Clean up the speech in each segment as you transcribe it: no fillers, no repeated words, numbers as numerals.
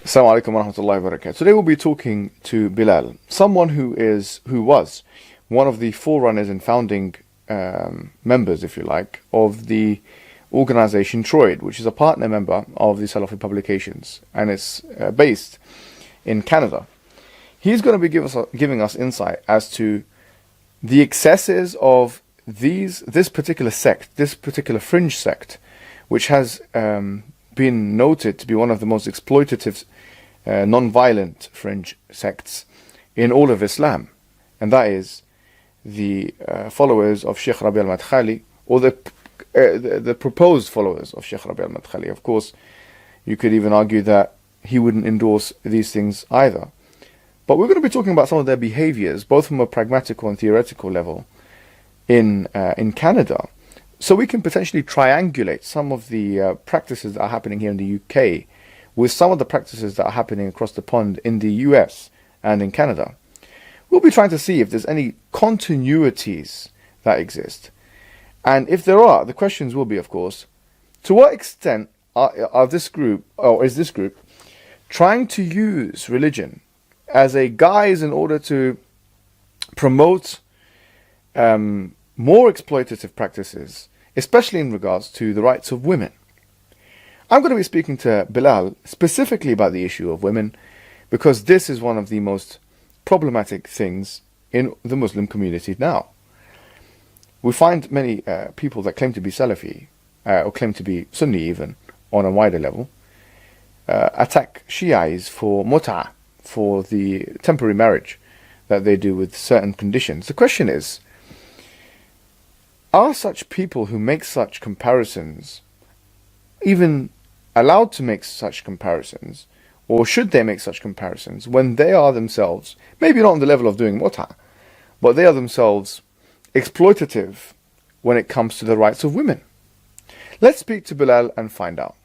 Assalamu alaikum wa rahmatullahi wa barakatuh. Today we'll be talking to Bilal, someone who was one of the forerunners and founding members, if you like, of the organization Troid, which is a partner member of the Salafi publications, and it's based in Canada. He's going to be giving us insight as to the excesses of this particular sect, this particular fringe sect, which has been noted to be one of the most exploitative, non-violent fringe sects in all of Islam, and that is the followers of Sheikh Rabbil Arsh, or the proposed followers of Sheikh Rabbil Arsh. Of course, you could even argue that he wouldn't endorse these things either. But we're going to be talking about some of their behaviors, both from a pragmatical and theoretical level, in Canada, so we can potentially triangulate some of the practices that are happening here in the UK with some of the practices that are happening across the pond in the US and in Canada. We'll be trying to see if there's any continuities that exist. And if there are, the questions will be, of course, to what extent is this group trying to use religion as a guise in order to promote more exploitative practices, especially in regards to the rights of women. I'm going to be speaking to Bilal specifically about the issue of women, because this is one of the most problematic things in the Muslim community now. We find many people that claim to be Salafi, or claim to be Sunni even, on a wider level, attack Shi'is for mut'ah, for the temporary marriage that they do with certain conditions. The question is, are such people who make such comparisons even allowed to make such comparisons, or should they make such comparisons when they are themselves, maybe not on the level of doing mut'ah, but they are themselves exploitative when it comes to the rights of women? Let's speak to Bilal and find out.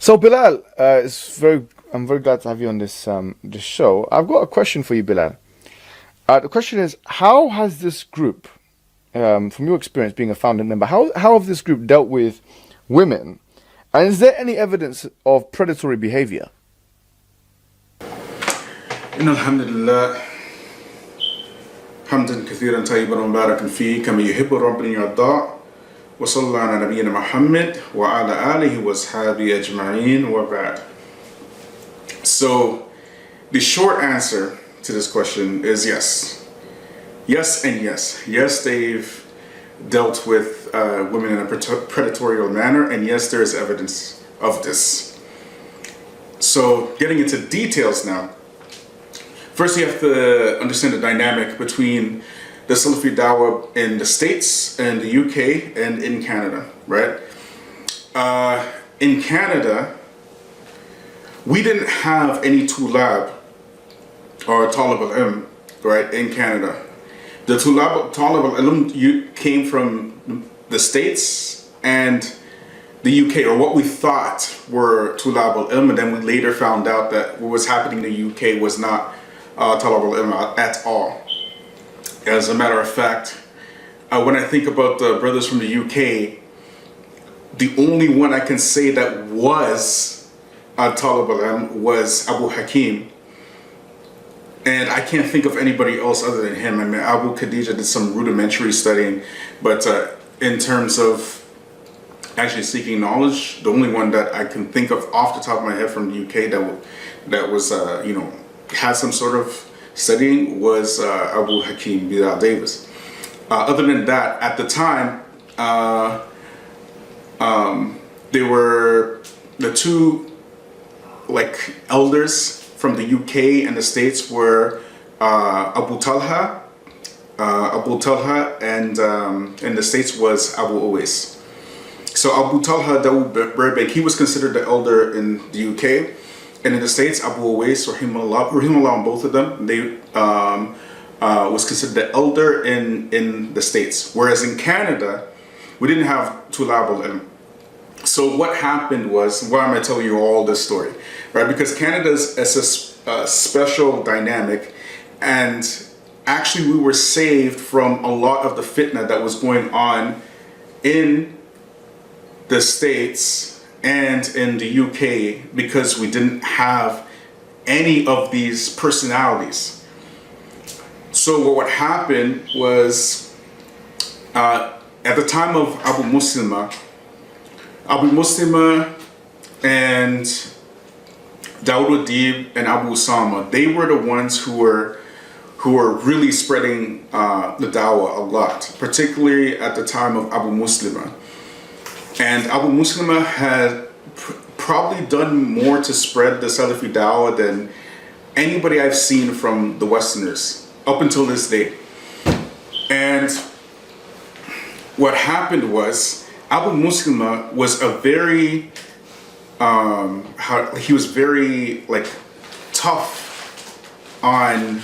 So Bilal, I'm very glad to have you on this show. I've got a question for you, Bilal. The question is, how has this group, from your experience being a founding member, how have this group dealt with women, and is there any evidence of predatory behavior? إن الحمد لله حمدا كثيرا طيبا مباركا فيه كما يحب ربنا يرضى وصلى على نبينا محمد وعلى آله وصحبه أجمعين وبعد. So the short answer to this question is yes. Yes and yes. Yes, they've dealt with women in a predatory manner, and yes, there is evidence of this. So getting into details now. First, you have to understand the dynamic between the Salafi Dawah in the States and the UK and in Canada, right? In Canada, we didn't have any tulab or talib al-ilm, right, in Canada. The talib al-ilm came from the States and the UK, or what we thought were tulab al-ilm, and then we later found out that what was happening in the UK was not talib al-ilm at all. As a matter of fact, when I think about the brothers from the UK, the only one I can say that was talib al-ilm was Abu Hakim. And I can't think of anybody else other than him. I mean, Abu Khadeejite did some rudimentary studying, but in terms of actually seeking knowledge, the only one that I can think of off the top of my head from the UK that was, had some sort of studying was Abu Hakim Bilal Davis. Other than that, at the time, they were the two elders from the UK and the States were Abu Talha, and in the States was Abu Uwais. So Abu Talha Dawood Burbank, he was considered the elder in the UK. And in the States, Abu Uwais, rahimahullah on both of them, they was considered the elder in the States. Whereas in Canada, we didn't have Tulab al-Ilm. So what happened was, why am I telling you all this story? Right? Because Canada's a special dynamic, and actually we were saved from a lot of the fitna that was going on in the States and in the UK because we didn't have any of these personalities. So what happened was, at the time of Abu Muslima and Dawood al-Adheem and Abu Usama, they were the ones who were really spreading the dawah a lot, particularly at the time of Abu Muslima. And Abu Muslima had probably done more to spread the Salafi dawah than anybody I've seen from the Westerners up until this day. And what happened was, Abu Muslima was a very, he was very tough on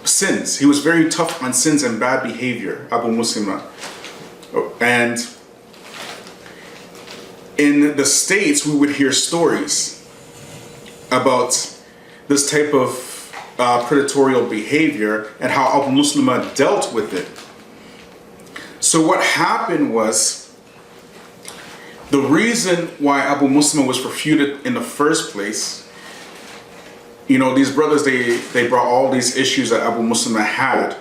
sins. He was very tough on sins and bad behavior, Abu Muslima. And in the States, we would hear stories about this type of predatorial behavior and how Abu Muslima dealt with it. So what happened was, the reason why Abu Muslima was refuted in the first place, these brothers, they brought all these issues that Abu Muslima had,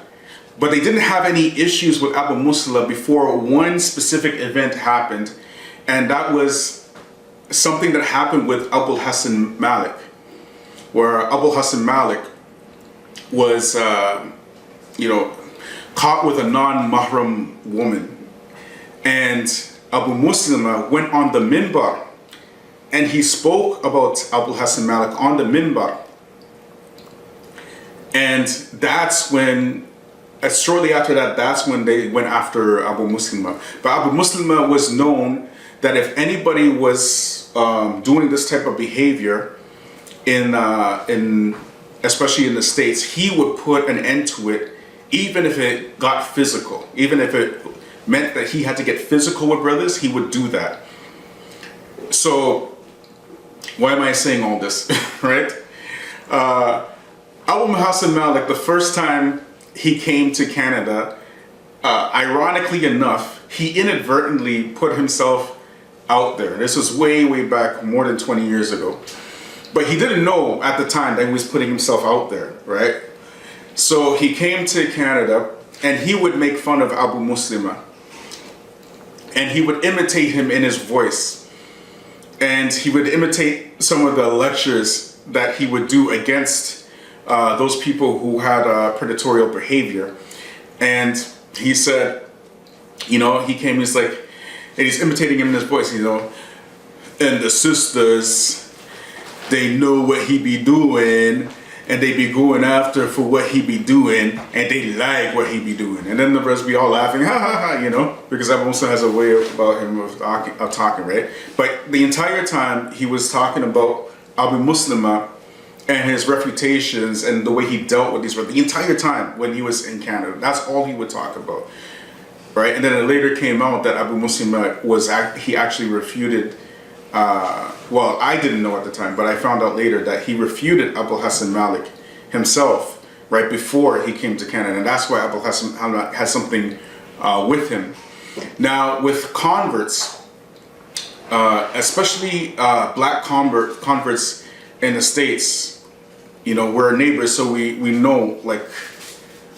but they didn't have any issues with Abu Muslima before one specific event happened, and that was something that happened with Abu Hassan Malik, where Abu Hassan Malik was, caught with a non-mahram woman, and Abu Muslima went on the minbar and he spoke about Abu Hassan Malik on the minbar. And that's when, shortly after that, that's when they went after Abu Muslima. But Abu Muslima was known that if anybody was doing this type of behavior especially in the States, he would put an end to it, even if it got physical, even if it meant that he had to get physical with brothers, he would do that. So, why am I saying all this, right? Abu Hassan Malik, the first time he came to Canada, ironically enough, he inadvertently put himself out there. This was way, way back, more than 20 years ago. But he didn't know at the time that he was putting himself out there, right? So he came to Canada and he would make fun of Abu Muslima. And he would imitate him in his voice. And he would imitate some of the lectures that he would do against those people who had predatorial behavior. And he said, he came, he's like, and he's imitating him in his voice, and the sisters, they know what he be doing, and they be going after for what he be doing, and they like what he be doing. And then the rest be all laughing, ha ha ha, because Abu Musa has a way about him of talking, right? But the entire time he was talking about Abu Muslima and his refutations and the way he dealt with these, the entire time when he was in Canada, that's all he would talk about, right? And then it later came out that Abu Muslima he actually refuted. Well, I didn't know at the time, but I found out later that he refuted Abu Hassan Malik himself right before he came to Canada, and that's why Abu Hassan Malik had something with him. Now, with converts, especially black converts in the States, we're neighbors, so we know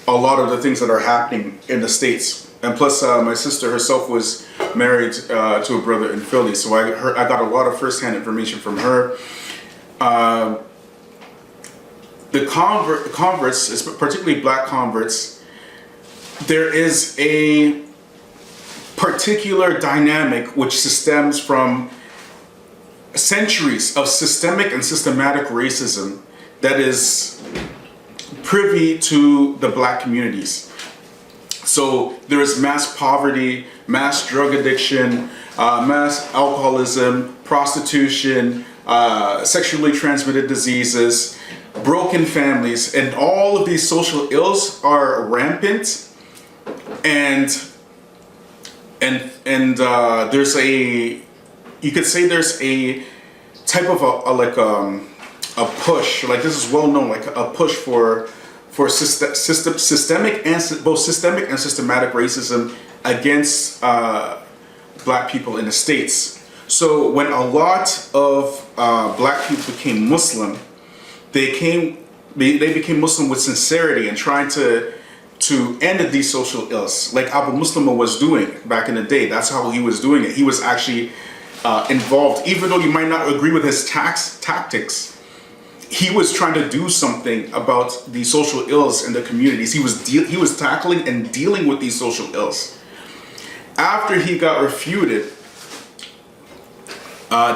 a lot of the things that are happening in the States. And plus, my sister herself was married to a brother in Philly, so I got a lot of first-hand information from her. The converts, particularly black converts, there is a particular dynamic which stems from centuries of systemic and systematic racism that is privy to the black communities. So there is mass poverty, mass drug addiction, mass alcoholism, prostitution, sexually transmitted diseases, broken families, and all of these social ills are rampant. And there's you could say there's a type of a push, like this is well known, like a push for systemic and both systemic and systematic racism against black people in the States. So when a lot of black people became Muslim, they became Muslim with sincerity and trying to end these social ills, like Abu Muslima was doing back in the day. That's how he was doing it. He was actually involved, even though you might not agree with his tactics. He was trying to do something about the social ills in the communities. He was tackling and dealing with these social ills. After he got refuted,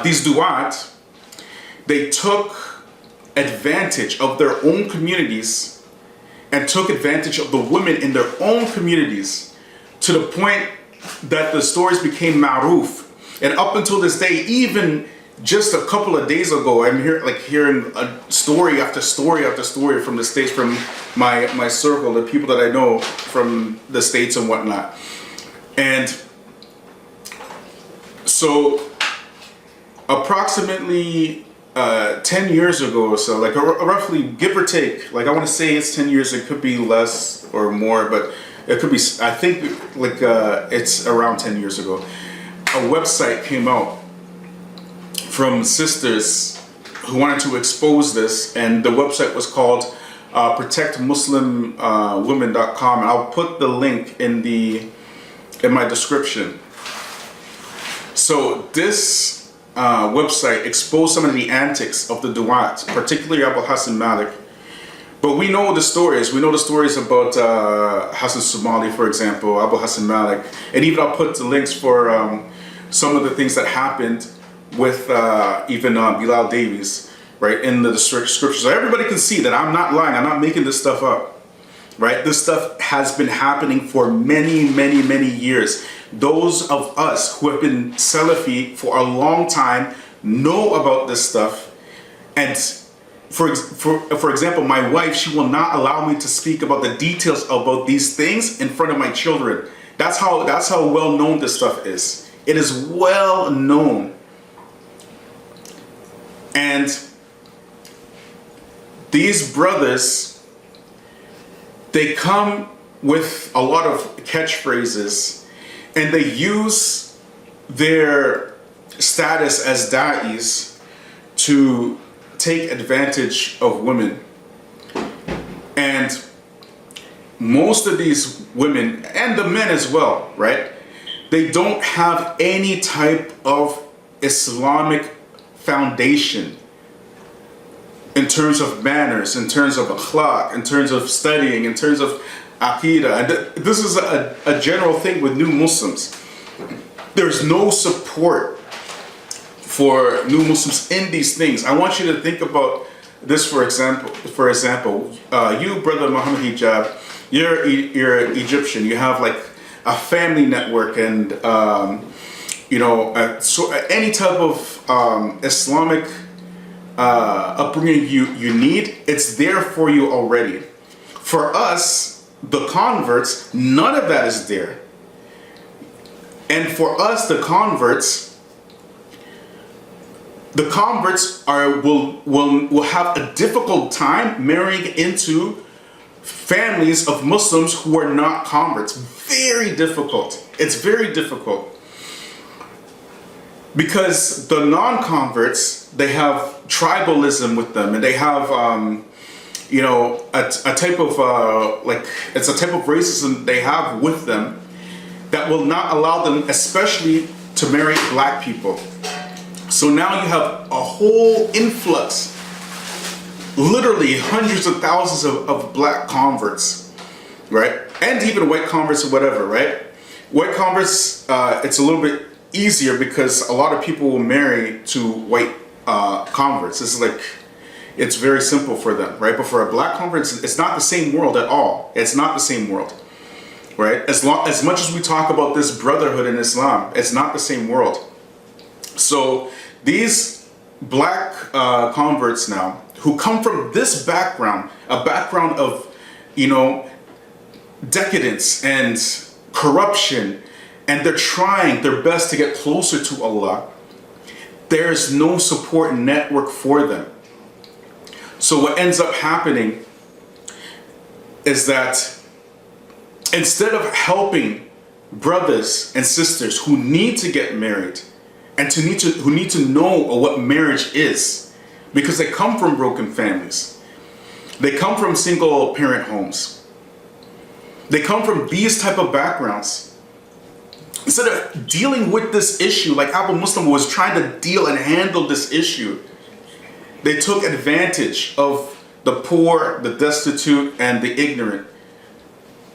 these du'at, they took advantage of their own communities and took advantage of the women in their own communities to the point that the stories became ma'ruf. And up until this day, even just a couple of days ago, I'm hearing a story after story after story from the States, from my circle, the people that I know from the States and whatnot. And so approximately 10 years ago or so, like roughly, give or take, like I want to say it's 10 years, it could be less or more, but it could be, I think like it's around 10 years ago, a website came out from sisters who wanted to expose this, and the website was called protectmuslimwomen.com, and I'll put the link in my description. So this website exposed some of the antics of the du'at, particularly Abu Hassan Malik. But we know the stories. We know the stories about Hassan Somali, for example, Abu Hassan Malik, and even I'll put the links for some of the things that happened with even Bilal Davies, right, in the scriptures. So everybody can see that I'm not lying. I'm not making this stuff up, right? This stuff has been happening for many, many, many years. Those of us who have been Salafi for a long time know about this stuff. And for example, my wife, she will not allow me to speak about the details about these things in front of my children. That's how well known this stuff is. It is well known. And these brothers, they come with a lot of catchphrases, and they use their status as da'is to take advantage of women. And most of these women, and the men as well, right, they don't have any type of Islamic foundation in terms of manners, in terms of akhlaq, in terms of studying, in terms of aqidah. And this is a general thing with new Muslims. There's no support for new Muslims in these things. I want you to think about this, for example, you, brother Muhammad Hijab, you're Egyptian. You have like a family network and so any type of Islamic upbringing you need, it's there for you already. For us, the converts, none of that is there. And for us, the converts will have a difficult time marrying into families of Muslims who are not converts. Very difficult. It's very difficult. Because the non-converts, they have tribalism with them, and they have, a type of, it's a type of racism they have with them that will not allow them, especially to marry black people. So now you have a whole influx, literally hundreds of thousands of black converts, right? And even white converts or whatever, right? White converts, it's a little bit easier because a lot of people will marry to white converts. It's very simple for them, right? But for a black convert, it's not the same world at all. It's not the same world. right? As much as we talk about this brotherhood in Islam, it's not the same world. So these black converts now, who come from this background, a background of, you know, decadence and corruption, and they're trying their best to get closer to Allah, there's no support network for them. So what ends up happening is that instead of helping brothers and sisters who need to get married and who need to know what marriage is, because they come from broken families, they come from single parent homes, they come from these type of backgrounds, instead of dealing with this issue like Abu Muslim was trying to deal and handle this issue, they took advantage of the poor, the destitute, and the ignorant.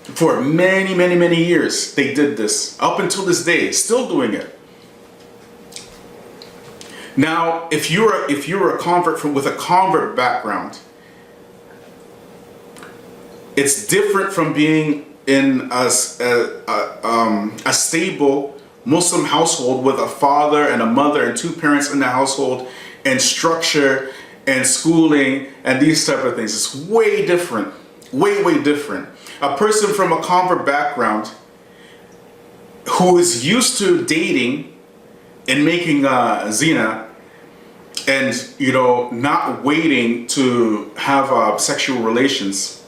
For many, many, many years, they did this. Up until this day, still doing it. Now, if you're a convert with a convert background, it's different from being in a stable Muslim household with a father and a mother and two parents in the household, and structure and schooling and these type of things. It's way different, way different. A person from a convert background who is used to dating and making zina, and, you know, not waiting to have sexual relations.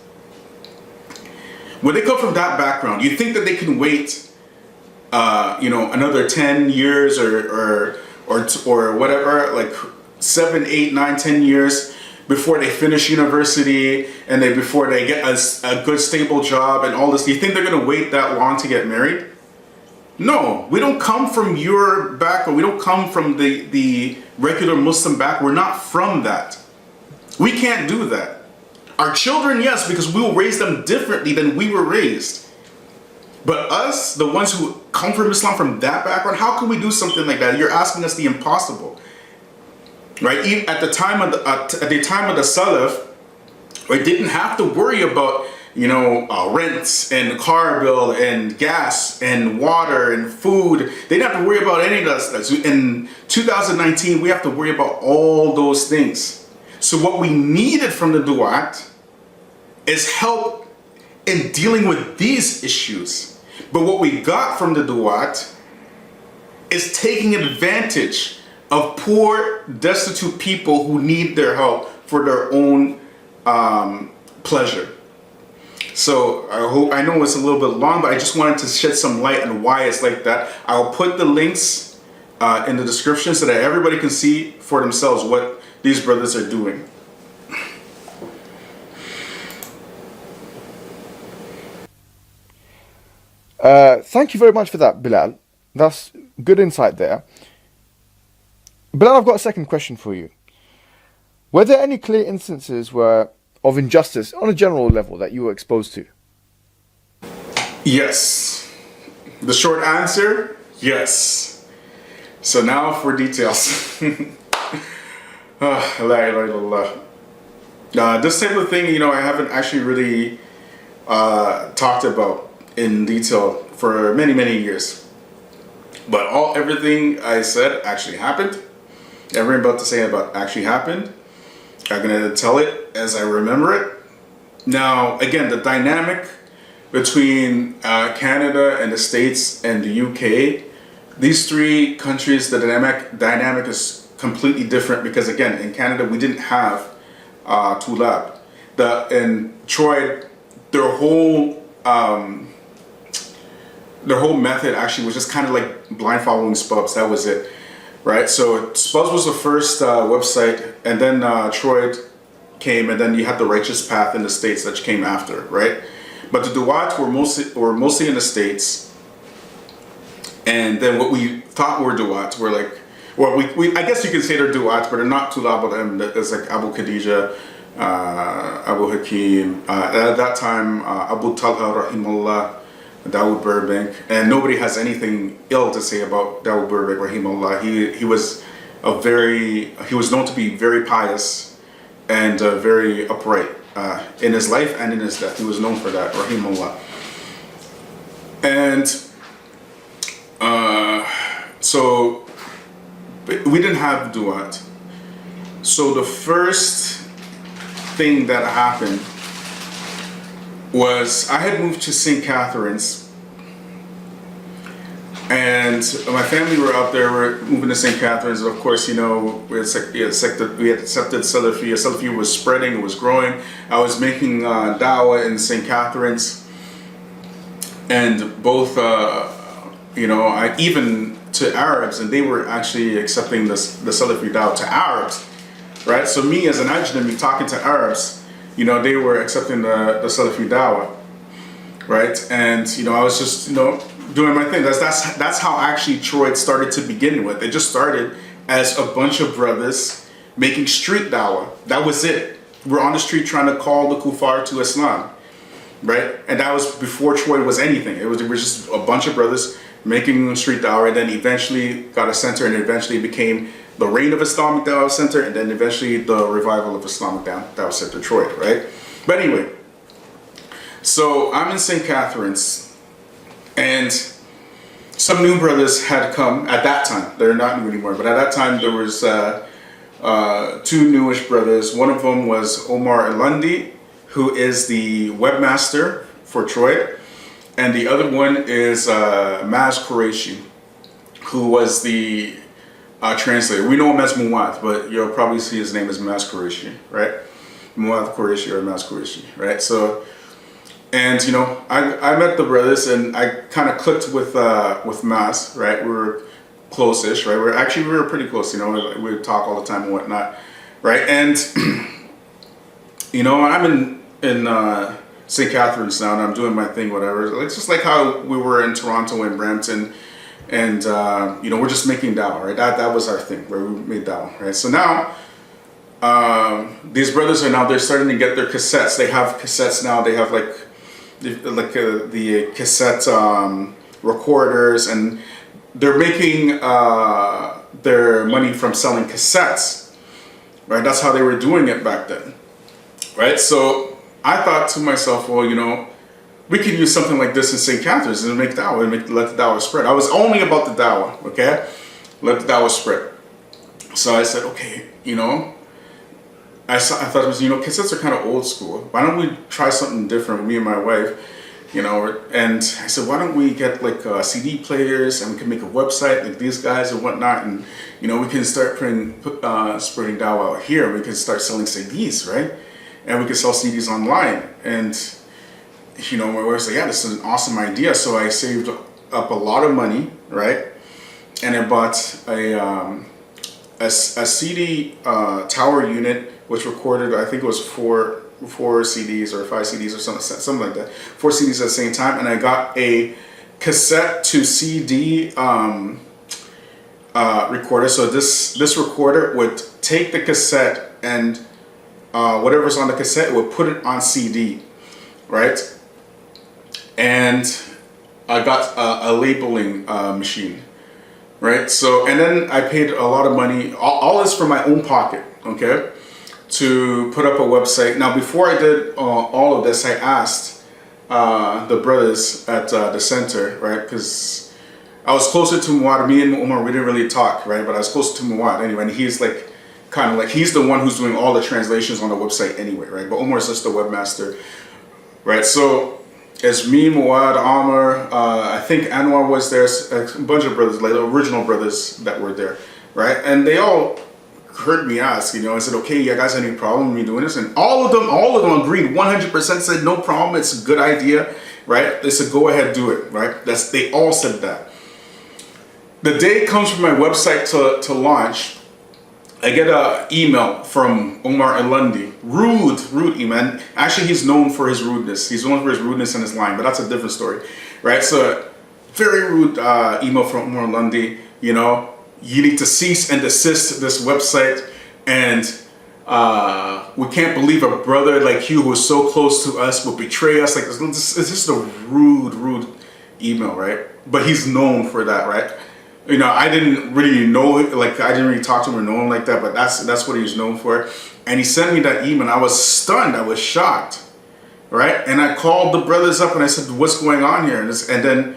When they come from that background, you think that they can wait, you know, another 10 years or whatever, like 7, 8, 9, 10 years before they finish university and before they get a good stable job and all this. Do you think they're going to wait that long to get married? No, we don't come from your background. We don't come from the regular Muslim background. We're not from that. We can't do that. Our children, yes, because we will raise them differently than we were raised. But us, the ones who come from Islam from that background, how can we do something like that? You're asking us the impossible, right? At the time of the Salaf, they didn't have to worry about, you know, rents and car bill and gas and water and food. They didn't have to worry about any of that stuff. So in 2019, we have to worry about all those things. So what we needed from the du'at is help in dealing with these issues. But what we got from the du'at is taking advantage of poor, destitute people who need their help for their own pleasure. So I know it's a little bit long, but I just wanted to shed some light on why it's like that. I'll put the links in the description so that everybody can see for themselves what these brothers are doing. Thank you very much for that, Bilal. That's good insight there. Bilal, I've got a second question for you. Were there any clear instances of injustice on a general level that you were exposed to? Yes. The short answer, yes. So now for details. This type of thing, you know, I haven't actually really talked about in detail for many, many years. But everything I said actually happened. Everything I'm about to say about actually happened. I'm going to tell it as I remember it. Now, again, the dynamic between Canada and the States and the UK, these three countries, the dynamic is completely different because, again, in Canada, we didn't have tulab. In Troy, their whole method actually was just kind of like blind following Spubs. That was it. Right, so Spubs was the first website, and then Troy came, and then you had the Righteous Path in the States that came after, right? But the du'at were mostly in the States, and then what we thought were du'at were like, well, I guess you can say they're du'at, but they're not tulab al-ilm. It's like Abu Khadeejite, Abu Hakim, at that time Abu Talha rahimahullah, Dawood Burbank, and nobody has anything ill to say about Dawood Burbank rahimahullah. He was known to be very pious and very upright in his life and in his death. He was known for that, rahimahullah. And so we didn't have duat. So the first thing that happened was I had moved to St. Catharines, and my family were out there. We're moving to St. Catharines. Of course, you know, we had accepted Salafi. Salafi was spreading, it was growing. I was making dawah in St. Catharines, and both, you know, I even to Arabs, and they were actually accepting the Salafi dawah to Arabs, right? So me as an ajnami talking to Arabs, you know, they were accepting the Salafi dawah, right? And, you know, I was just, you know, doing my thing. That's how actually Troy started to begin with. It just started as a bunch of brothers making street dawah. That was it. We're on the street trying to call the kuffar to Islam, right? And that was before Troy was anything. It was just a bunch of brothers making street dawah, and then eventually got a center, and eventually became the Reign of Islamic Dawah Center, and then eventually the Revival of Islamic Dawah Center Troy, right? But anyway, so I'm in St. Catharines, and some new brothers had come at that time. They're not new anymore, but at that time there was two newish brothers. One of them was Omar Alundi, who is the webmaster for Troy, and the other one is Maz Qureshi, who was the translator. We know him as Muad, but you'll probably see his name as Maz Qureshi, right? Muad Qureshi or Maz Qureshi, right? So, and you know, I met the brothers, and I kind of clicked with Maz, right? We were close-ish, right? We were pretty close, you know. We would talk all the time and whatnot, right? And you know, I'm in St. Catharines now, and I'm doing my thing, whatever. It's just like how we were in Toronto and Brampton, and you know, we're just making dawah, right? That was our thing, where we made dawah, right? So now these brothers they're starting to get their cassettes. They have cassettes now. They have the cassette recorders, and they're making their money from selling cassettes, right? That's how they were doing it back then, right? So I thought to myself, well, you know, we could use something like this in St. Catharines and make dawah, and let the dawah spread. I was only about the dawah, okay? Let the dawah spread. So I said, okay, you know, I thought it was, you know, cassettes are kind of old school. Why don't we try something different with me and my wife, you know? And I said, why don't we get like CD players, and we can make a website like these guys and whatnot, and you know, we can start spreading dawah out here. We can start selling CDs, right? And we can sell CDs online. And you know, my wife's like, yeah, this is an awesome idea. So I saved up a lot of money, right? And I bought a CD tower unit, which recorded, I think it was four CDs or 5 CDs or something like that. 4 CDs at the same time. And I got a cassette to CD recorder. So this recorder would take the cassette, and whatever's on the cassette, it would put it on CD, right? And I got a labeling machine, right? So, and then I paid a lot of money, all this from my own pocket, okay, to put up a website. Now, before I did all of this, I asked the brothers at the center, right? Because I was closer to Muad. Me and Umar, we didn't really talk, right? But I was closer to Muad anyway, and he's like, kind of like, he's the one who's doing all the translations on the website anyway, right? But Umar is just the webmaster, right? So it's me, Muad, Amr, I think Anwar was there, a bunch of brothers, like the original brothers that were there, right? And they all heard me ask, you know, I said, okay, you guys have any problem with me doing this? And all of them agreed, 100% said, no problem, it's a good idea, right? They said, go ahead, do it, right? They all said that. The day comes for my website to launch, I get an email from Omar Alundi, rude email. Actually, he's known for his rudeness. He's known for his rudeness and his lying, but that's a different story, right? So, very rude email from Omar Alundi. You know, you need to cease and desist this website, and we can't believe a brother like you who is so close to us will betray us. Like, it's just a rude email, right? But he's known for that, right? You know, I didn't really know, like, I didn't really talk to him or know him like that, but that's what he was known for. And he sent me that email, and I was stunned, I was shocked, right? And I called the brothers up and I said, what's going on here? And then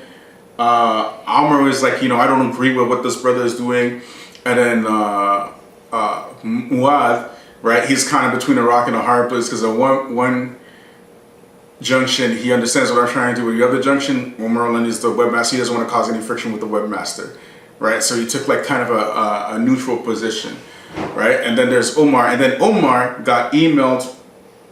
Amr was like, you know, I don't agree with what this brother is doing. And then Muad, right, he's kind of between a rock and a hard place, because at one junction, he understands what I'm trying to do. With the other junction, Merlin is the webmaster. He doesn't want to cause any friction with the webmaster, right? So he took like kind of a neutral position, right? And then there's Omar. And then Omar got emailed,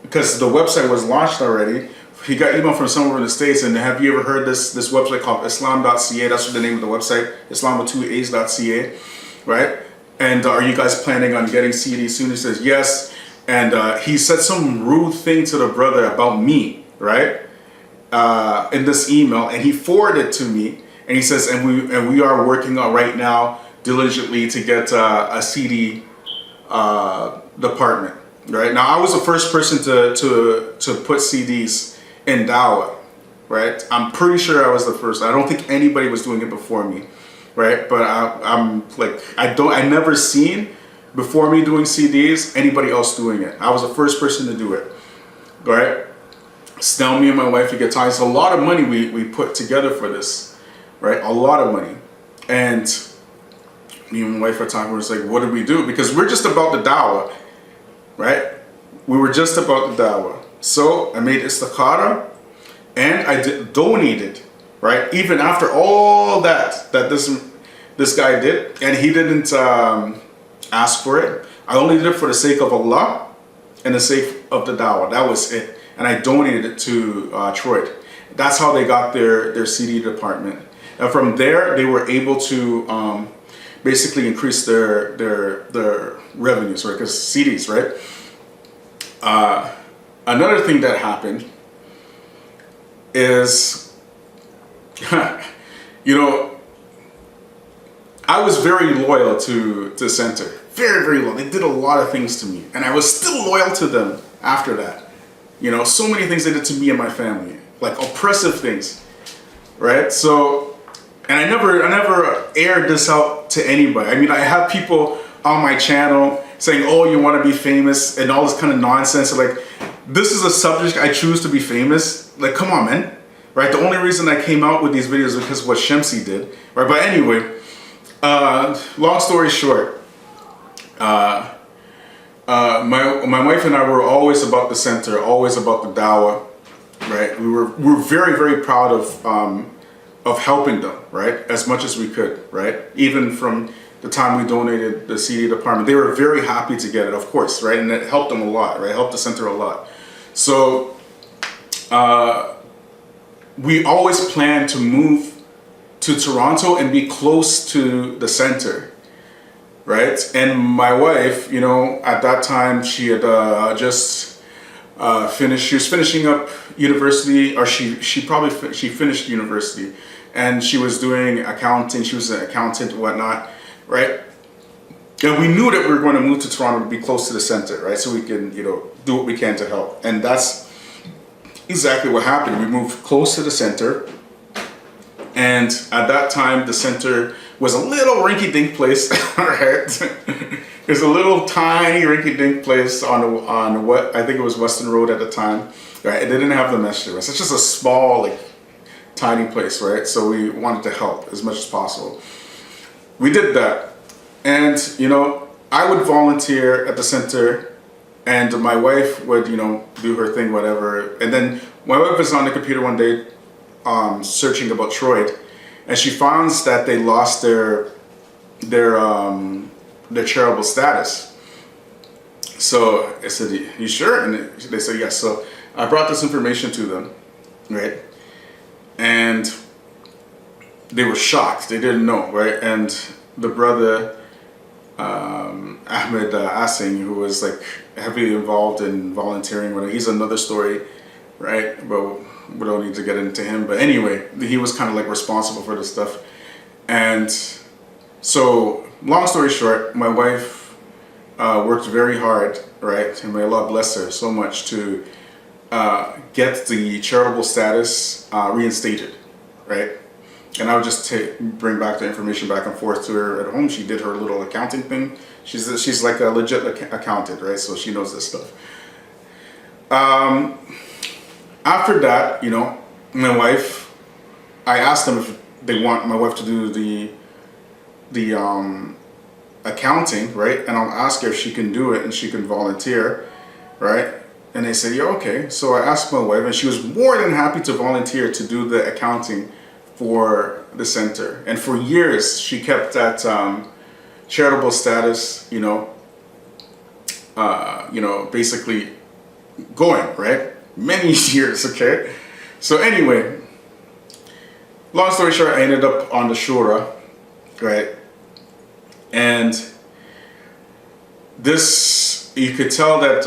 because the website was launched already. He got email from somewhere in the States, and have you ever heard this website called Islam.ca? That's the name of the website, Islam2A's.ca, right? And are you guys planning on getting CDs soon? He says yes. And he said some rude thing to the brother about me, right? In this email, and he forwarded it to me, and he says, and we are working on right now diligently to get a CD department, right? Now, I was the first person to put CDs in Dawah, right? I'm pretty sure I was the first. I don't think anybody was doing it before me, right? But I'm like, I never seen before me doing CDs anybody else doing it. I was the first person to do it, right? So now me and my wife, we get tired. It's a lot of money we put together for this, right? A lot of money. And me and my wife at the time were just like, what do we do? Because we're just about the Dawah, right? We were just about the Dawah. So I made istikhara, and I donated, right? Even after all that this guy did, and he didn't ask for it. I only did it for the sake of Allah and the sake of the Dawah. That was it. And I donated it to Troy. That's how they got their CD department. And from there, they were able to basically increase their revenues, right? Because CDs, right? Another thing that happened is, you know, I was very loyal to Center. Very, very loyal. They did a lot of things to me, and I was still loyal to them after that. You know, so many things they did to me and my family, like oppressive things, right? So, and I never aired this out to anybody. I mean, I have people on my channel saying, oh, you want to be famous and all this kind of nonsense. Like, this is a subject I choose to be famous. Like, come on, man, right? The only reason I came out with these videos is because of what Shemsi did, right? But anyway, long story short, my wife and I were always about the Center, always about the Dawah, right? We were very, very proud of helping them, right? As much as we could, right? Even from the time we donated the CD department, they were very happy to get it, of course, right? And it helped them a lot, right? It helped the Center a lot. So we always planned to move to Toronto and be close to the Center, right? And my wife, you know, at that time, she had just finished. She was finishing up university, or she finished university, and she was doing accounting. She was an accountant and whatnot, right? And we knew that we were going to move to Toronto to be close to the Center, right? So we can, you know, do what we can to help. And that's exactly what happened. We moved close to the Center. And at that time, the Center was a little rinky-dink place, right? It was a little tiny rinky-dink place on what I think it was Western Road at the time, right? It didn't have the mesh there. It's just a small, like, tiny place, right? So we wanted to help as much as possible. We did that, and you know, I would volunteer at the Center, and my wife would, you know, do her thing, whatever. And then my wife was on the computer one day, searching about Troy, and she finds that they lost their charitable status. So I said, "You sure?" And they said, "Yes." So I brought this information to them, right? And they were shocked. They didn't know, right? And the brother, Ahmed Asing, who was like heavily involved in volunteering, whatever, he's another story, right? But we don't need to get into him. But anyway, he was kind of like responsible for this stuff. And so, long story short, my wife worked very hard, right? And may Allah bless her so much to get the charitable status reinstated, right? And I would just bring back the information back and forth to her at home. She did her little accounting thing. She's like a legit accountant, right? So she knows this stuff. after that, you know, my wife, I asked them if they want my wife to do the accounting, right? And I'll ask her if she can do it and she can volunteer, right? And they said, yeah, okay. So I asked my wife, and she was more than happy to volunteer to do the accounting for the center. And for years, she kept that charitable status, basically going, right? Many years, okay? So anyway, long story short, I ended up on the shura, right? And this, you could tell that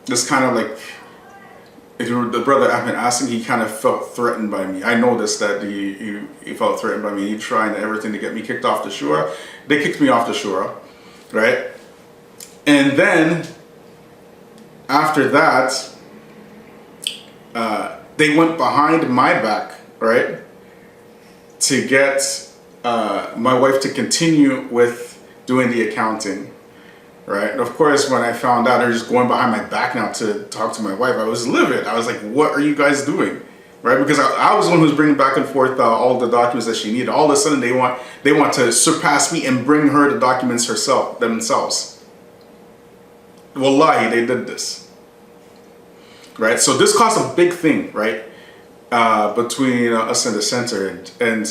this kind of like, if you were the brother Ahmed asking, he kind of felt threatened by me. I noticed that he felt threatened by me. He tried everything to get me kicked off the shura. They kicked me off the shura, right? And then after that, they went behind my back, right, to get my wife to continue with doing the accounting, right? And of course, when I found out they're just going behind my back now to talk to my wife, I was livid. I was like, what are you guys doing? Right? Because I was the one who's bringing back and forth all the documents that she needed. All of a sudden, they want to surpass me and bring her the documents themselves. Wallahi, they did this. Right? So this caused a big thing, right? Between us and the center. And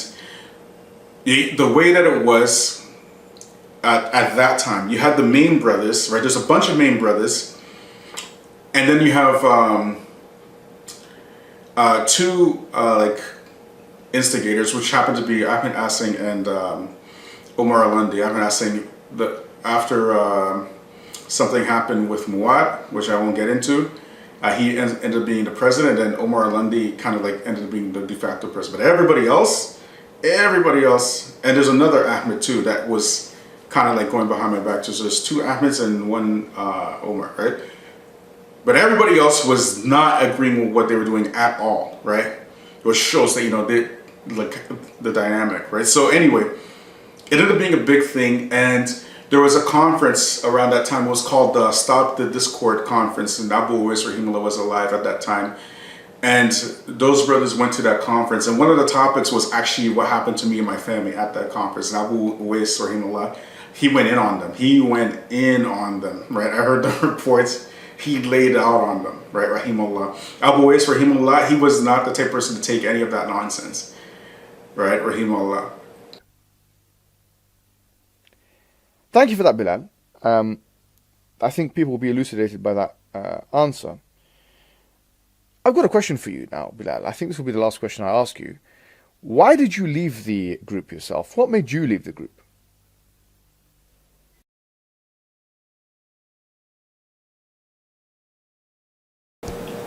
the way that it was at that time, you had the main brothers, right? There's a bunch of main brothers. And then you have two like instigators, which happened to be Ahmed Assing and Omar Alandi. Ahmed Assing, after something happened with Muad, which I won't get into, he ended up being the president, and Omar Alandi kind of like ended up being the de facto president. But everybody else, and there's another Ahmed too that was kind of like going behind my back. So there's two Ahmeds and one Omar, right? But everybody else was not agreeing with what they were doing at all, right? Which shows that, they like the dynamic, right? So anyway, it ended up being a big thing, and there was a conference around that time. It was called the Stop the Discord Conference, and Abu Uwais Rahimullah was alive at that time. And those brothers went to that conference, and one of the topics was actually what happened to me and my family at that conference. And Abu Uwais Rahimullah, he went in on them. Right? I heard the reports. He laid out on them, right? Rahimullah. Abu Uwais Rahimullah, he was not the type of person to take any of that nonsense, right? Rahimullah. Thank you for that, Bilal. I think people will be elucidated by that answer. I've got a question for you now, Bilal. I think this will be the last question I ask you. Why did you leave the group yourself? What made you leave the group?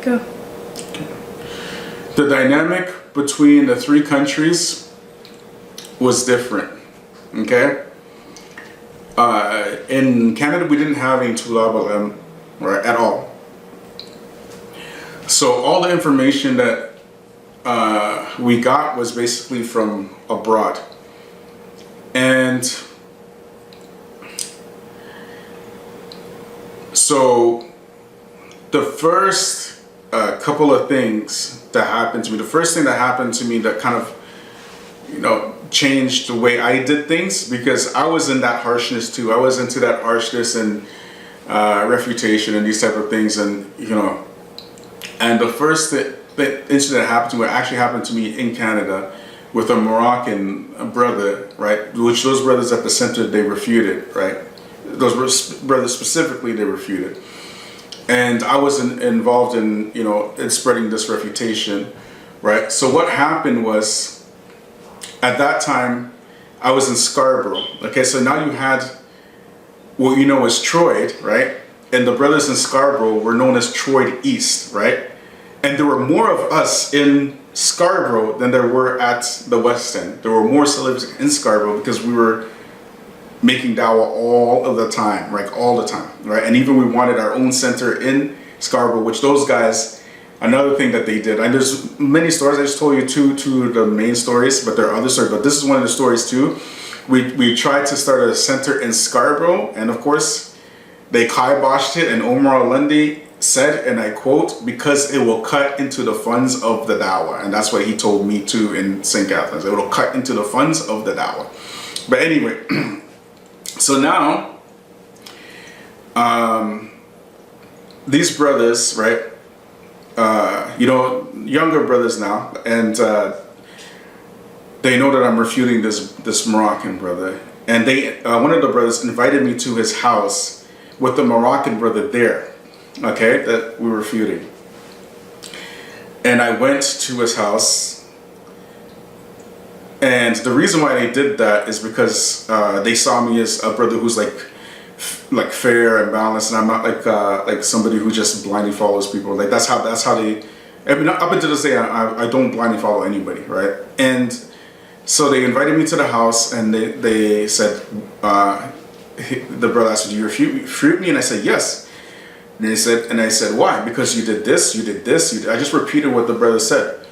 Go. The dynamic between the three countries was different, okay? In Canada, we didn't have any Tulab al-Ilm, right, at all. So all the information that we got was basically from abroad. And so the first couple of things that happened to me, the first thing that happened to me that kind of, changed the way I did things, because I was in that harshness too. I was into that harshness and refutation and these type of things, and and the first incident that happened to me actually happened to me in Canada with a Moroccan brother, right? Which those brothers at the center, they refuted, right? Those brothers specifically, they refuted. And I was involved in, in spreading this refutation, right? So what happened was, at that time, I was in Scarborough. Okay, so now you had what you know as Troy, right? And the brothers in Scarborough were known as Troy East, right? And there were more of us in Scarborough than there were at the West End. There were more Salafis in Scarborough because we were making dawah all of the time, right? All the time, right? And even we wanted our own center in Scarborough, which those guys, another thing that they did, and there's many stories. I just told you two of the main stories, but there are other stories, but this is one of the stories too. We tried to start a center in Scarborough, and of course, they kiboshed it, and Omar Alandi said, and I quote, because it will cut into the funds of the dawah. And that's what he told me too in St. Catherine's. It will cut into the funds of the dawah. But anyway, so now, these brothers, right, younger brothers now, and they know that I'm refuting this Moroccan brother. And one of the brothers invited me to his house with the Moroccan brother there, okay, that we were refuting. And I went to his house. And the reason why they did that is because they saw me as a brother who's like fair and balanced, and I'm not like somebody who just blindly follows people. Like that's how they. I mean, up until this day, I don't blindly follow anybody, right? And so they invited me to the house, and they said, the brother asked, "Do you refute me?" And I said, "Yes." And I said, "Why?" "Because you did this, you did this, you did." I just repeated what the brother said,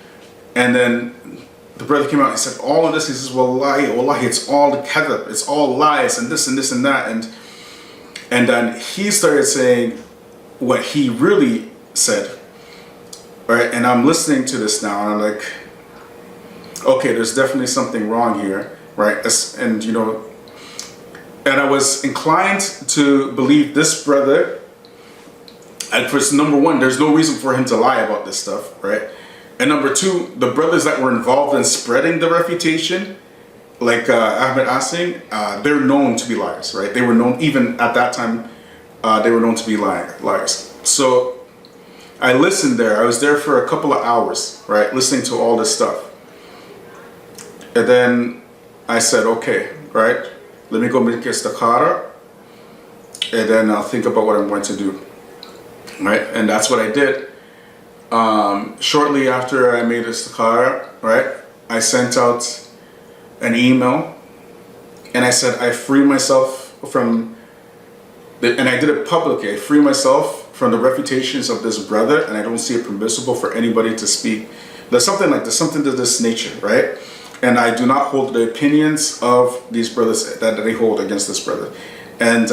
and then the brother came out and said, "All of this." He says, "Wallahi, wallahi, it's all the kadhab, it's all lies, and this and this and that." And then he started saying what he really said, right? And I'm listening to this now, and I'm like, okay, there's definitely something wrong here, right? And and I was inclined to believe this brother. And first, number one, there's no reason for him to lie about this stuff, right? And number two, the brothers that were involved in spreading the refutation, like Ahmed Asim, they're known to be liars, right? They were known, even at that time, they were known to be liars. So I listened there. I was there for a couple of hours, right? Listening to all this stuff. And then I said, okay, right? Let me go make istikhara, and then I'll think about what I'm going to do, right? And that's what I did. Shortly after I made istikhara, right, I sent out an email, and I said, I free myself from, and I did it publicly, I free myself from the reputations of this brother, and I don't see it permissible for anybody to speak. There's something like this, something to this nature, right? And I do not hold the opinions of these brothers that they hold against this brother. And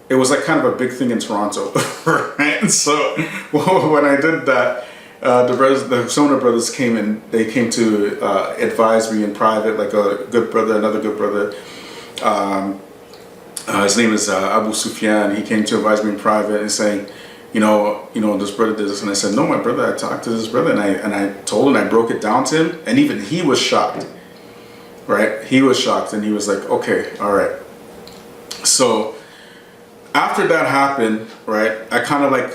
it was like kind of a big thing in Toronto, right? And so when I did that, the Sona brothers came in. They came to advise me in private, like a good brother, another good brother. His name is Abu Sufyan. He came to advise me in private and saying, this brother did this. And I said, no, my brother, I talked to this brother, and I told him, I broke it down to him, and even he was shocked, right? He was shocked, and he was like, okay, all right. So after that happened, right, I kind of like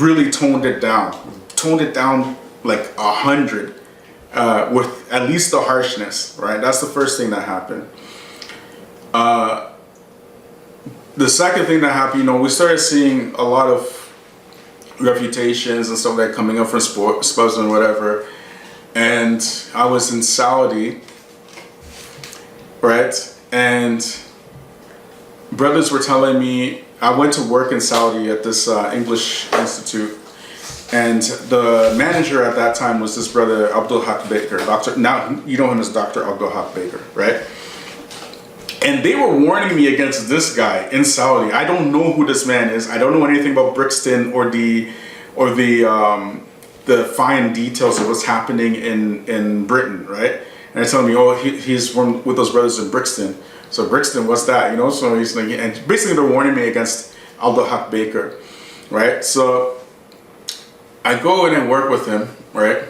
really toned it down like 100, with at least the harshness, right? That's the first thing that happened. The second thing that happened, we started seeing a lot of refutations and stuff like that coming up from spubs and whatever. And I was in Saudi, right? And brothers were telling me, I went to work in Saudi at this English institute, and the manager at that time was this brother Abdul Haq Baker. Now you know him as Dr. Abdul Haq Baker, right? And they were warning me against this guy in Saudi. I don't know who this man is. I don't know anything about Brixton or the fine details of what's happening in Britain, right? And they're telling me, oh, he's with those brothers in Brixton. So Brixton, what's that? So he's like, and basically they're warning me against Abdul Haq Baker, right? So I go in and work with him, right?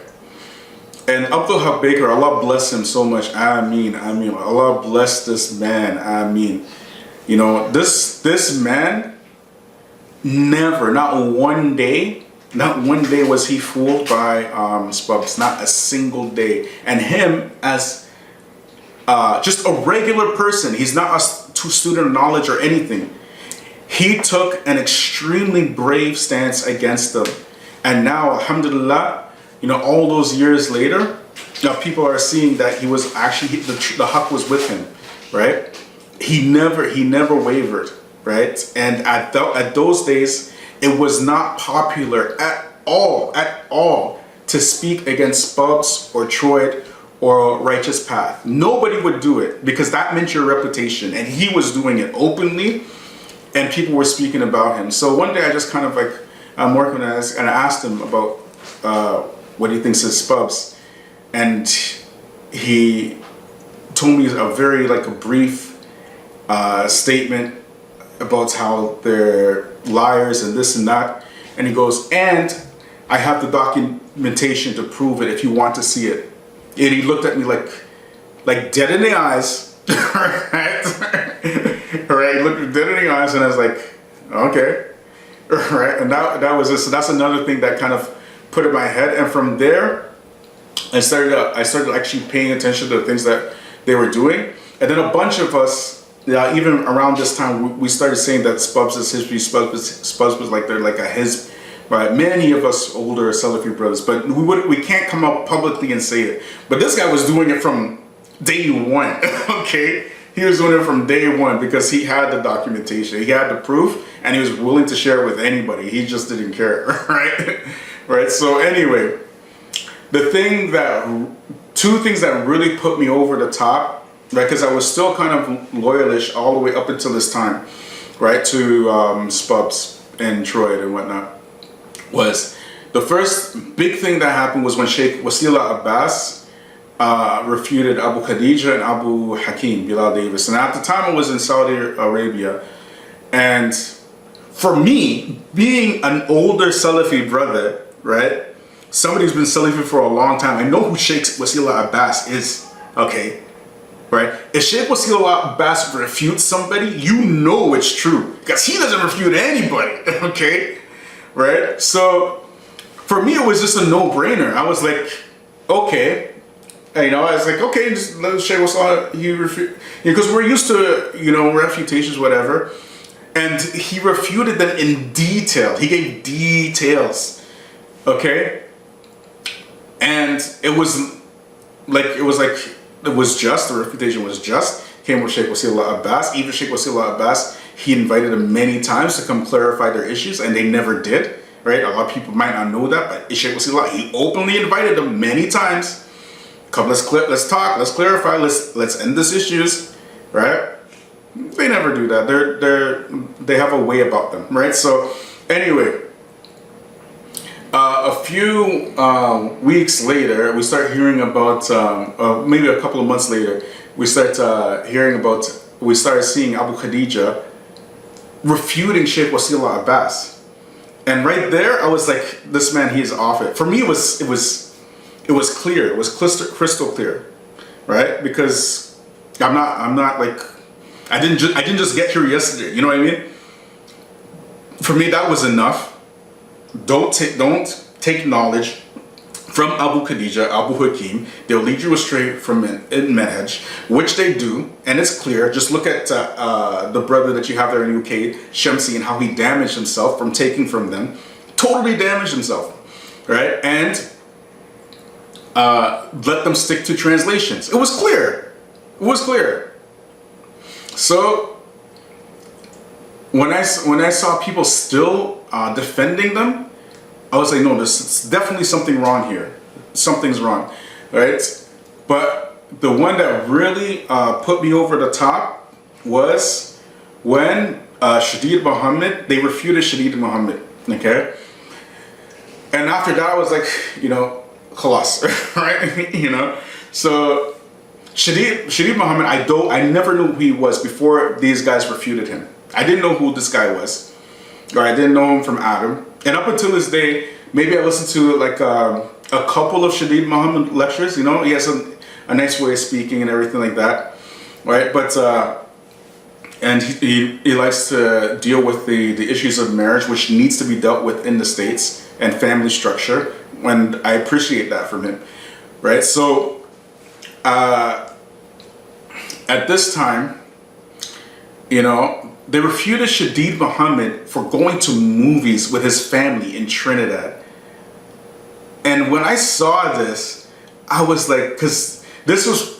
And Abdul Haq Baker, Allah bless him so much. Ameen, Ameen. Allah bless this man. Ameen. This man never, not one day was he fooled by spubs. Not a single day. And him as just a regular person. He's not a student of knowledge or anything. He took an extremely brave stance against them. And now, alhamdulillah, all those years later, now people are seeing that he was actually, the haq was with him, right? He never wavered, right? And at those days, it was not popular at all to speak against spubs or Troid or Righteous Path. Nobody would do it because that meant your reputation, and he was doing it openly and people were speaking about him. So one day I just kind of like, I'm working on this, and I asked him about what he thinks is Spubs, and he told me a very like a brief statement about how they're liars and this and that, and he goes, and I have the documentation to prove it if you want to see it. And he looked at me like dead in the eyes, right? Right, he looked me dead in the eyes, and I was like, okay. Right, and that was it. So that's another thing that kind of put in my head, and from there, I started actually paying attention to the things that they were doing, and then a bunch of us, even around this time, we started saying that Spubs is history. Spubs was like they're like a his, right? Many of us older Salafi brothers, but we can't come out publicly and say it. But this guy was doing it from day one. Okay. He was doing it from day one because he had the documentation, he had the proof, and he was willing to share it with anybody. He just didn't care, right? Right. So anyway, two things that really put me over the top, right? Because I was still kind of loyalish all the way up until this time, right? To Spubs and Troy and whatnot. Was the first big thing that happened was when Sheikh Wasila Abbas refuted Abu Khadeejite and Abu Hakim, Bilal Davis. And at the time I was in Saudi Arabia. And for me, being an older Salafi brother, right? Somebody who's been Salafi for a long time, I know who Sheikh Wasila Abbas is, okay? Right? If Sheikh Wasila Abbas refutes somebody, you know it's true. Because he doesn't refute anybody, okay? Right? So for me, it was just a no-brainer. I was like, okay. You know, I was like, okay, just let Sheikh Wasila, he refute, because we're used to, you know, refutations, whatever. And he refuted them in detail. He gave details, okay? And it was just, the refutation was just, came with Sheikh Wasila Abbas. Even Sheikh Wasila Abbas, he invited them many times to come clarify their issues, and they never did, right? A lot of people might not know that, but Sheikh Wasila, he openly invited them many times. Come, let's talk, let's clarify, let's end this issues, right? They never do that. They have a way about them, right? So anyway, a few weeks later, we start hearing about, maybe a couple of months later, we started seeing Abu Khadija refuting Sheikh Wasila Abbas. And right there, I was like, this man, he is off it. For me, it was clear. It was crystal clear, right? Because I'm not like, I didn't just get here yesterday. You know what I mean? For me, that was enough. Don't take knowledge from Abu Khadeejite, Abu Hakim. They'll lead you astray from in Manhaj, which they do, and it's clear. Just look at the brother that you have there in the UK, Shamsi, and how he damaged himself from taking from them. Totally damaged himself, right? And let them stick to translations. It was clear. It was clear. So when I saw people still defending them, I was like, no, there's definitely something wrong here. Something's wrong, right? But the one that really put me over the top was when Shadid Muhammad, they refuted Shadid Muhammad, okay? And after that, I was like, you know, khalas, right? You know, so Shadid Muhammad, I never knew who he was before these guys refuted him. I didn't know who this guy was, or I didn't know him from Adam. And up until this day, maybe I listened to like a couple of Shadid Muhammad lectures. You know, he has a nice way of speaking and everything like that, right? But and he likes to deal with the issues of marriage, which needs to be dealt with in the States, and family structure. And I appreciate that from him, right? So at this time, you know, they refuted Shadid Muhammad for going to movies with his family in Trinidad. And when I saw this, I was like, because this was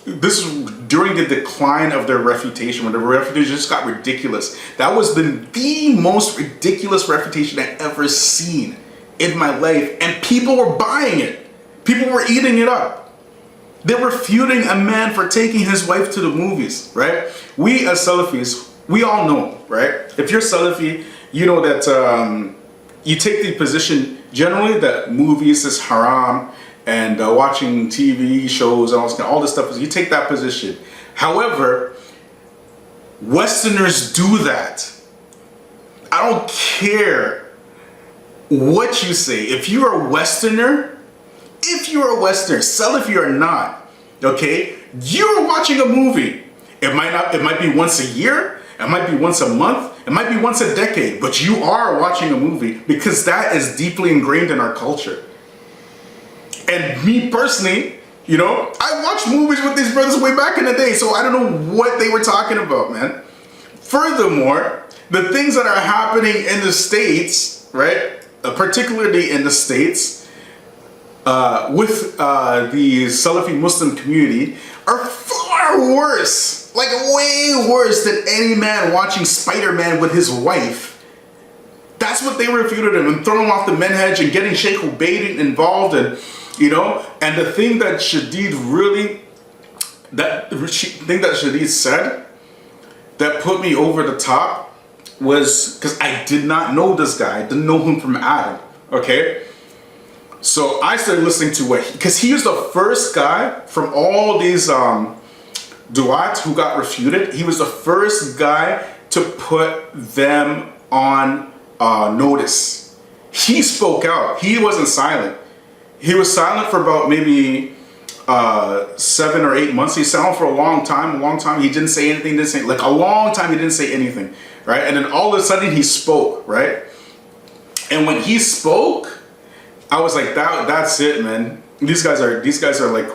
during the decline of their refutation, when the refutation just got ridiculous. That was the most ridiculous refutation I ever seen in my life, and people were buying it. People were eating it up. They were refuting a man for taking his wife to the movies, right? We as Salafis, we all know, right? If you're Salafi, you know that you take the position generally that movies is haram and watching TV shows and all this stuff, you take that position. However, Westerners do that. I don't care what you say. If you're a Westerner, Salafi or not, okay, you're watching a movie. It might be once a year, it might be once a month, it might be once a decade, but you are watching a movie because that is deeply ingrained in our culture. And me personally, you know, I watched movies with these brothers way back in the day, so I don't know what they were talking about, man. Furthermore, the things that are happening in the States, right, particularly in the States, with the Salafi Muslim community are far worse, like way worse than any man watching Spider-Man with his wife. That's what they refuted him and throwing him off the manhaj and getting Sheikh Ubaid involved, and you know, and the thing that Shadid said that put me over the top was because I did not know this guy. I didn't know him from Adam, okay? So I started listening to because he was the first guy from all these du'at who got refuted. He was the first guy to put them on notice. He spoke out. He wasn't silent. He was silent for about maybe 7 or 8 months. He was silent for a long time. He didn't say anything. Like a long time he didn't say anything, right? And then all of a sudden he spoke, right? And when he spoke, I was like, that's it, man. These guys are like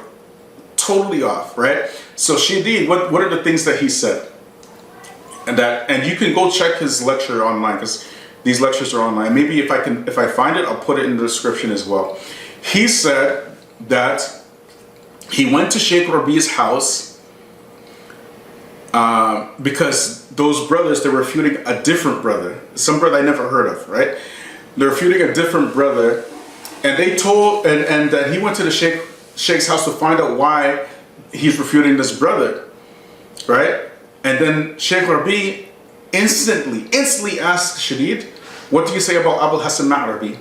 totally off, right? So Shadid, what are the things that he said? And you can go check his lecture online because these lectures are online. Maybe if I find it, I'll put it in the description as well. He said that he went to Sheikh Rabi's house because those brothers, they were refuting a different brother, some brother I never heard of, right? They're refuting a different brother, and they told, and that he went to the Sheikh's house to find out why he's refuting this brother, right? And then Sheikh Rabi instantly asked Shadid, what do you say about Abu Hassan Ma'rabi?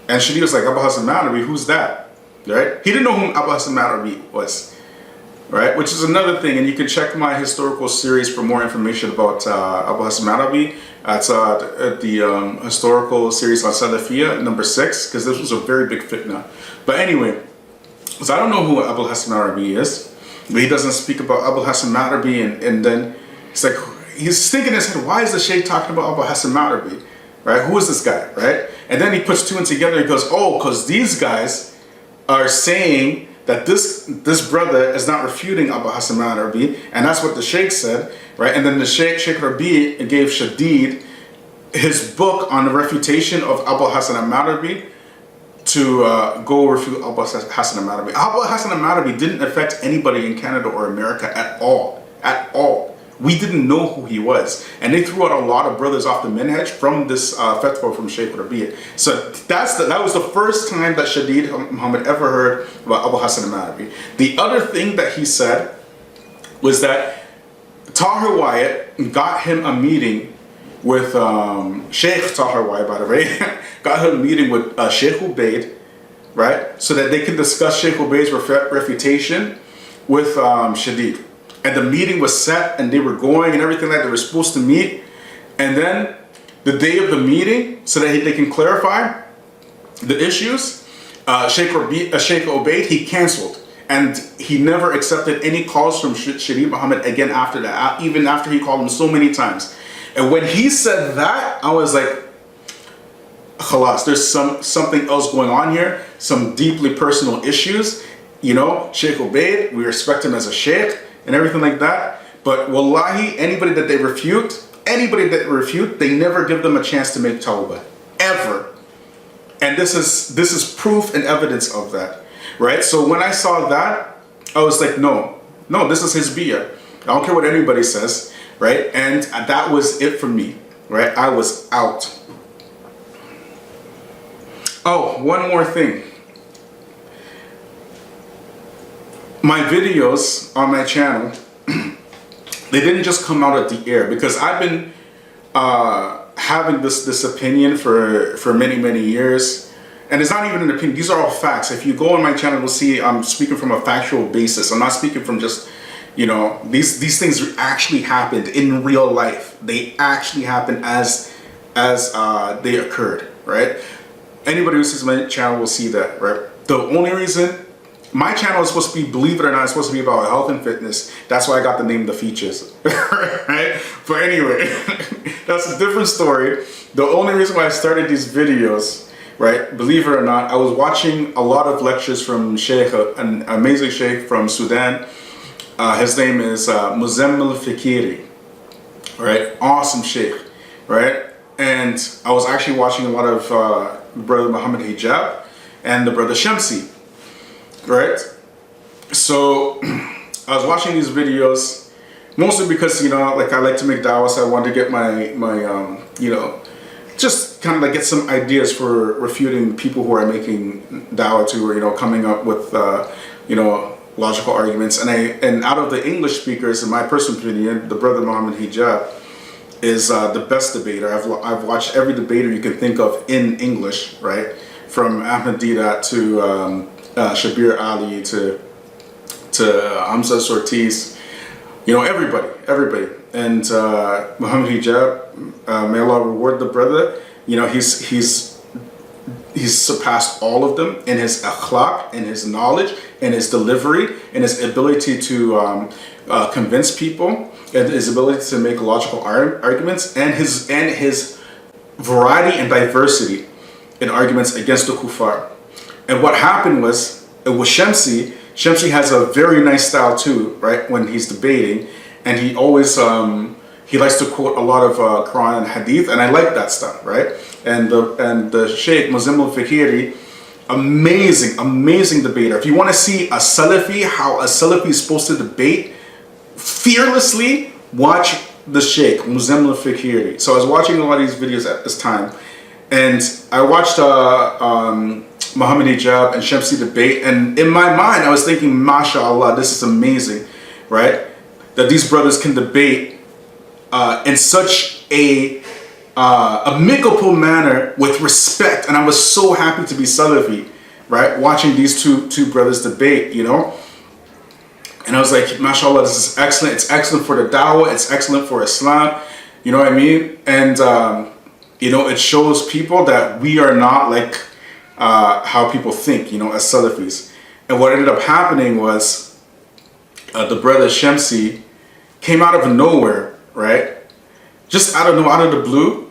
And Shadid was like, Abu Hassan Ma'rabi, who's that? Right? He didn't know who Abu Hassan Ma'rabi was, right? Which is another thing, and you can check my historical series for more information about Abu Hassan Ma'rabi. It's the historical series on Salafiyya, number 6, because this was a very big fitna. But anyway, so I don't know who Abu Hassan Ma'rabi is, but he doesn't speak about Abu Hassan Ma'rabi, and then it's like, he's thinking in his head, why is the Shaykh talking about Abu Hassan Ma'rabi? Right? Who is this guy? Right? And then he puts two and together. He goes, oh, because these guys are saying that this brother is not refuting Abu Hassan Ma'rabi, and that's what the Shaykh said, right? And then the Sheikh Rabi gave Shadid his book on the refutation of Abu Hassan Ma'rabi to go refute Abu Hassan Ma'rabi. Abu Hassan Ma'rabi didn't affect anybody in Canada or America at all. At all. We didn't know who he was. And they threw out a lot of brothers off the minhaj from this fatwa from Sheikh Rabi. So that was the first time that Shadid Muhammad ever heard about Abu Hassan Ma'rabi. The other thing that he said was that Tahir Wyatt got him a meeting with Sheikh Tahir Wyatt, by the way, got him a meeting with Sheikh Ubaid, right? So that they could discuss Sheikh Ubaid's refutation with Shadid. And the meeting was set, and they were going and everything like they were supposed to meet. And then the day of the meeting, so that they can clarify the issues, Sheikh Ubaid, he canceled. And he never accepted any calls from Shadid Muhammad again after that, even after he called him so many times. And when he said that, I was like, khalas, there's something else going on here, some deeply personal issues. You know, Sheikh Ubaid, we respect him as a sheikh and everything like that. But wallahi, anybody that they refute, they never give them a chance to make tawbah, ever. And this is proof and evidence of that, right? So when I saw that, I was like, no, this is his biyah. I don't care what anybody says, right? And that was it for me, right? I was out. Oh, one more thing. My videos on my channel, they didn't just come out of the air, because I've been having this opinion for many years, and it's not even an opinion. These are all facts. If you go on my channel, you'll see I'm speaking from a factual basis. I'm not speaking from just, these things actually happened in real life. They actually happened as they occurred, right? Anybody who sees my channel will see that, right? The only reason my channel is supposed to be, believe it or not, it's supposed to be about health and fitness. That's why I got the name The Features, right? But anyway, that's a different story. The only reason why I started these videos, right, believe it or not, I was watching a lot of lectures from Sheikh, an amazing Sheikh from Sudan. His name is Muzammil Fikiri, right? Awesome Sheikh, right? And I was actually watching a lot of Brother Muhammad Hijab and the Brother Shamsi, right? So I was watching these videos mostly because, like, I like to make dawah, so I wanted to get my just kind of like get some ideas for refuting people who are making dawah to, or, coming up with, logical arguments. And out of the English speakers, in my personal opinion, the Brother Muhammad Hijab is the best debater. I've watched every debater you can think of in English, right? From Ahmed Didat to Shabir Ali to Hamza Sortis, everybody. And Muhammad Hijab, may Allah reward the brother. He's surpassed all of them in his akhlaq, in his knowledge, in his delivery, in his ability to convince people, and his ability to make logical arguments, and his variety and diversity in arguments against the kuffar. And what happened was, with Shamsi, Shamsi has a very nice style too, right? When he's debating, and he always he likes to quote a lot of Quran and Hadith, and I like that stuff, right? And the Sheikh Muzammil Fikiri, amazing debater. If you want to see a Salafi, how a Salafi is supposed to debate fearlessly, watch the Sheikh Muzammil Fikiri. So I was watching a lot of these videos at this time, and I watched Muhammad Hijab and Shamsi debate, and in my mind I was thinking, mashallah, this is amazing, right? That these brothers can debate in such a amicable manner with respect, and I was so happy to be Salafi, right? Watching these two brothers debate, and I was like, mashallah, this is excellent. It's excellent for the dawah. It's excellent for Islam. You know what I mean? And it shows people that we are not like how people think, as Salafis. And what ended up happening was the brother Shamsi came out of nowhere, right? Just out of the blue,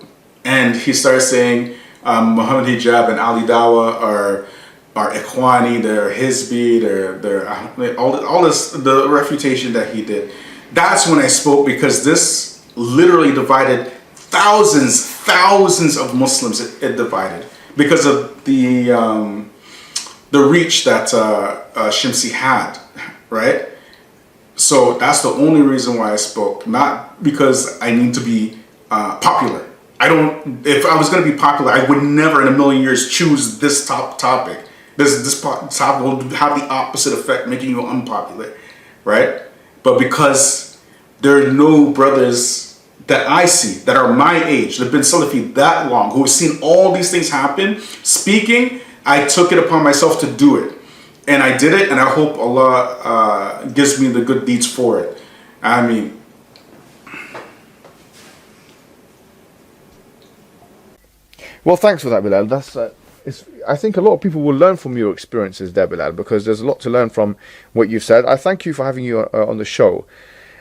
and he started saying Muhammad Hijab and Ali Dawah are Ikhwani, they're Hizbi, they're all this, the refutation that he did. That's when I spoke, because this literally divided thousands of Muslims. It divided because of the reach that Shamsi had, right? So that's the only reason why I spoke, not because I need to be popular. If I was going to be popular, I would never in a million years choose this topic. This topic will have the opposite effect, making you unpopular, right? But because there are no brothers that I see that are my age, that have been Salafi that long, who have seen all these things happen, speaking, I took it upon myself to do it. And I did it, and I hope Allah gives me the good deeds for it. Ameen. Well, thanks for that, Bilal. I think a lot of people will learn from your experiences there, Bilal, because there's a lot to learn from what you've said. I thank you for having you on the show.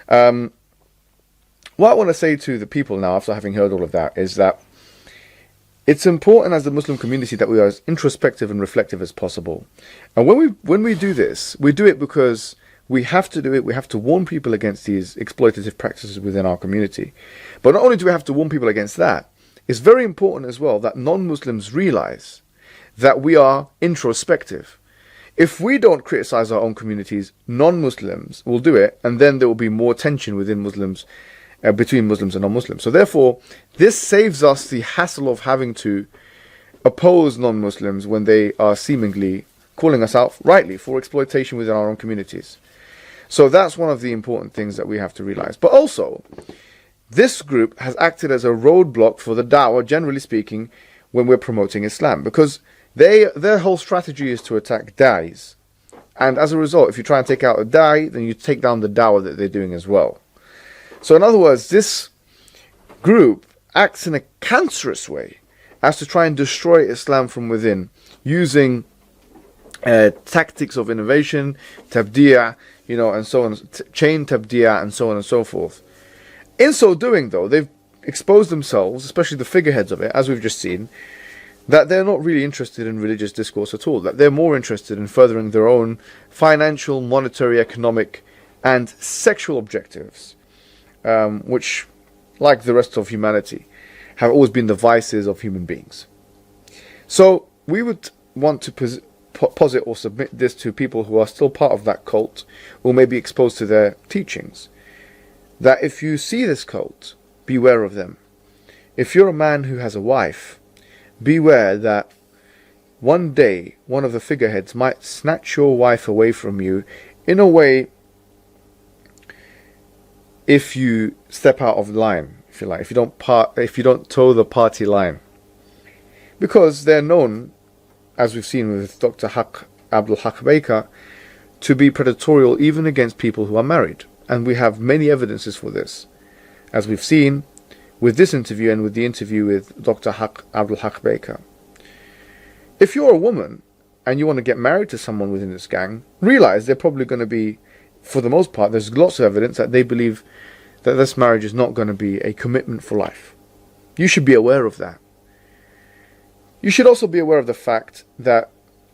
What I want to say to the people now, after having heard all of that, is that it's important as the Muslim community that we are as introspective and reflective as possible. And when we do this, we do it because we have to do it. We have to warn people against these exploitative practices within our community. But not only do we have to warn people against that, it's very important as well that non-Muslims realize that we are introspective. If we don't criticize our own communities, non-Muslims will do it, and then there will be more tension within Muslims, between Muslims and non-Muslims. So therefore, this saves us the hassle of having to oppose non-Muslims when they are seemingly calling us out rightly for exploitation within our own communities. So that's one of the important things that we have to realize. But also, this group has acted as a roadblock for the da'wah, generally speaking, when we're promoting Islam, because their whole strategy is to attack da'is. And as a result, if you try and take out a da'i, then you take down the da'wah that they're doing as well. So in other words, this group acts in a cancerous way as to try and destroy Islam from within, using tactics of innovation, tabdi'a, and so on, chain tabdi'a, and so on and so forth. In so doing, though, they've exposed themselves, especially the figureheads of it, as we've just seen, that they're not really interested in religious discourse at all, that they're more interested in furthering their own financial, monetary, economic, and sexual objectives, which, like the rest of humanity, have always been the vices of human beings. So we would want to posit or submit this to people who are still part of that cult, or may be exposed to their teachings, that if you see this cult, beware of them. If you're a man who has a wife, beware that one day one of the figureheads might snatch your wife away from you in a way, if you step out of line, if you like, if you don't toe the party line, because they're known, as we've seen with Dr. Abdul Haq Baker, to be predatorial even against people who are married, and we have many evidences for this, as we've seen with this interview and with the interview with Dr. Abdul Haq Baker. If you're a woman and you want to get married to someone within this gang, realize they're probably going to be, for the most part, there's lots of evidence that they believe that this marriage is not going to be a commitment for life. You should be aware of that. You should also be aware of the fact that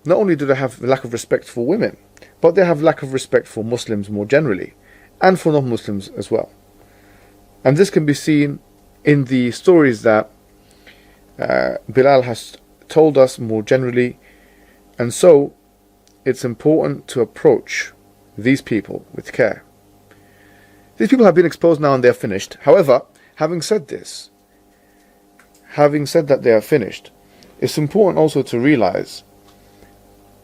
not only do they have lack of respect for women, but they have lack of respect for Muslims more generally, and for non-Muslims as well. And this can be seen in the stories that Bilal has told us more generally, and so it's important to approach these people with care. These people have been exposed now and they're finished. However, having said that they are finished, it's important also to realize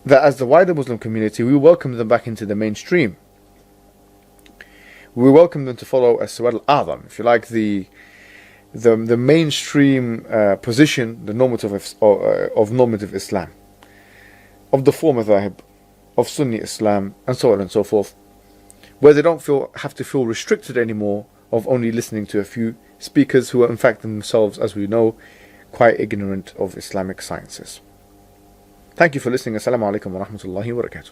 that as the wider Muslim community, we welcome them back into the mainstream. We welcome them to follow as-Sawad al-A'zam, if you like, the mainstream position, the normative of normative Islam, of the four madhahib, of Sunni Islam, and so on and so forth, where they don't have to feel restricted anymore of only listening to a few speakers who are in fact themselves, as we know, quite ignorant of Islamic sciences. Thank you for listening. Assalamu alaikum wa rahmatullahi wa barakatuh.